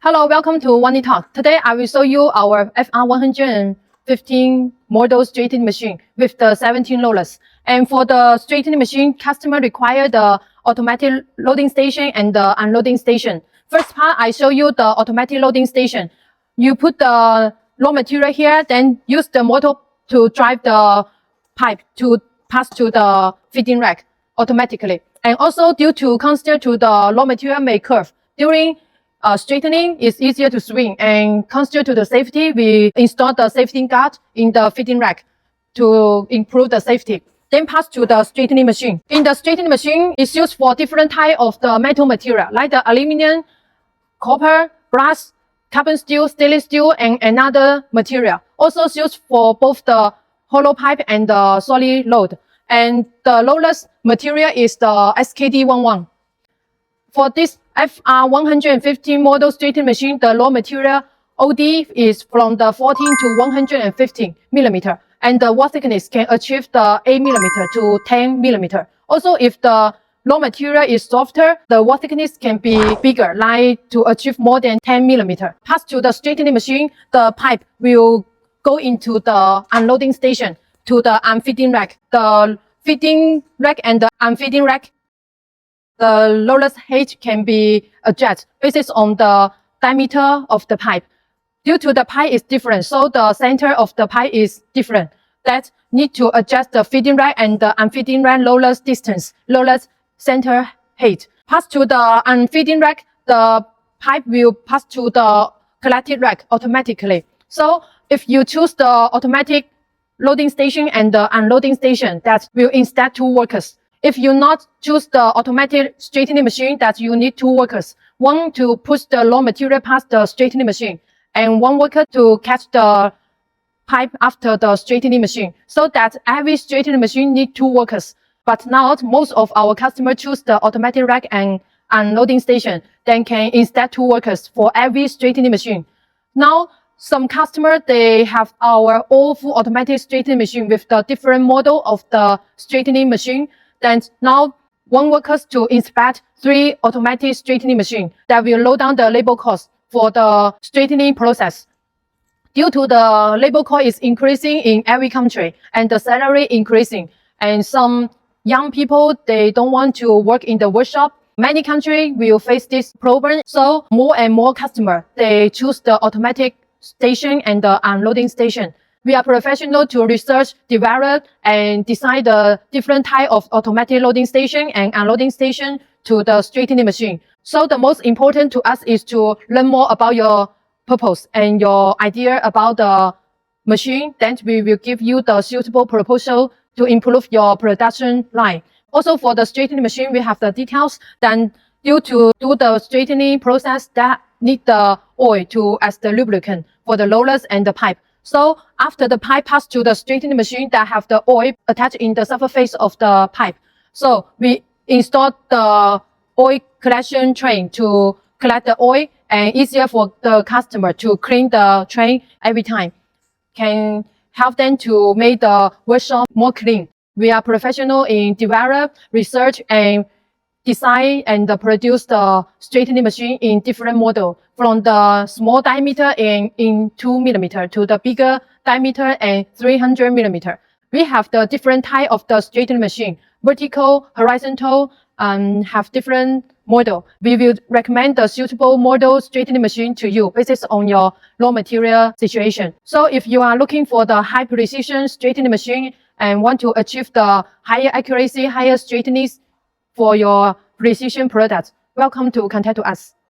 Hello, welcome to VONNIE Talk. Today I will show you our FR115 model straightening machine with the 17 rollers. And for the straightening machine, customer require the automatic loading station and the unloading station. First part, I show you the automatic loading station. You put the raw material here, then use the motor to drive the pipe to pass to the feeding rack automatically. And also due to consider to the raw material may curve during straightening is easier to swing, and consider to the safety, we install the safety guard in the feeding rack to improve the safety. Then pass to the straightening machine. In the straightening machine, it's used for different type of the metal material like the aluminum, copper, brass, carbon steel, stainless steel, and another material. Also used for both the hollow pipe and the solid load. And the lowest material is the SKD11. For this FR115 model straightening machine, the raw material OD is from the 14 to 115 millimeter, and the wall thickness can achieve the 8 millimeter to 10 millimeter. Also, if the raw material is softer, the wall thickness can be bigger, like to achieve more than 10 millimeter. Pass to the straightening machine, the pipe will go into the unloading station to the unfeeding rack. The feeding rack and the unfeeding rack, the rollers height can be adjusted based on the diameter of the pipe. Due to the pipe is different, so the center of the pipe is different. That need to adjust the feeding rack and the unfeeding rack rollers distance, rollers center height. Pass to the unfeeding rack, the pipe will pass to the collected rack automatically. So if you choose the automatic loading station and the unloading station, that will instead 2 workers. If you not choose the automatic straightening machine, that you need 2 workers. One to push the raw material past the straightening machine, and 1 worker to catch the pipe after the straightening machine. So that every straightening machine need 2 workers. But now most of our customers choose the automatic rack and unloading station, then can instead 2 workers for every straightening machine. Now some customers, they have our all full automatic straightening machine with the different model of the straightening machine. Then now 1 worker to inspect 3 automatic straightening machine that will lower down the labor cost for the straightening process. Due to the labor cost is increasing in every country and the salary increasing, and some young people, they don't want to work in the workshop. Many countries will face this problem, so more and more customers, they choose the automatic station and the unloading station. We are professional to research, develop, and design the different type of automatic loading station and unloading station to the straightening machine. So the most important to us is to learn more about your purpose and your idea about the machine. Then we will give you the suitable proposal to improve your production line. Also for the straightening machine, we have the details. Then due to do the straightening process, that need the oil to as the lubricant for the rollers and the pipe. So after the pipe pass to the straightening machine, that have the oil attached in the surface of the pipe. So we install the oil collection train to collect the oil, and easier for the customer to clean the train every time. Can help them to make the workshop more clean. We are professional in develop, research, and design and produce the straightening machine in different model, from the small diameter in 2 millimeter to the bigger diameter and 300 millimeter. We have the different type of the straightening machine, vertical, horizontal, and have different model. We will recommend the suitable model straightening machine to you based on your raw material situation. So if you are looking for the high precision straightening machine and want to achieve the higher accuracy, higher straightness for your precision products, welcome to contact us.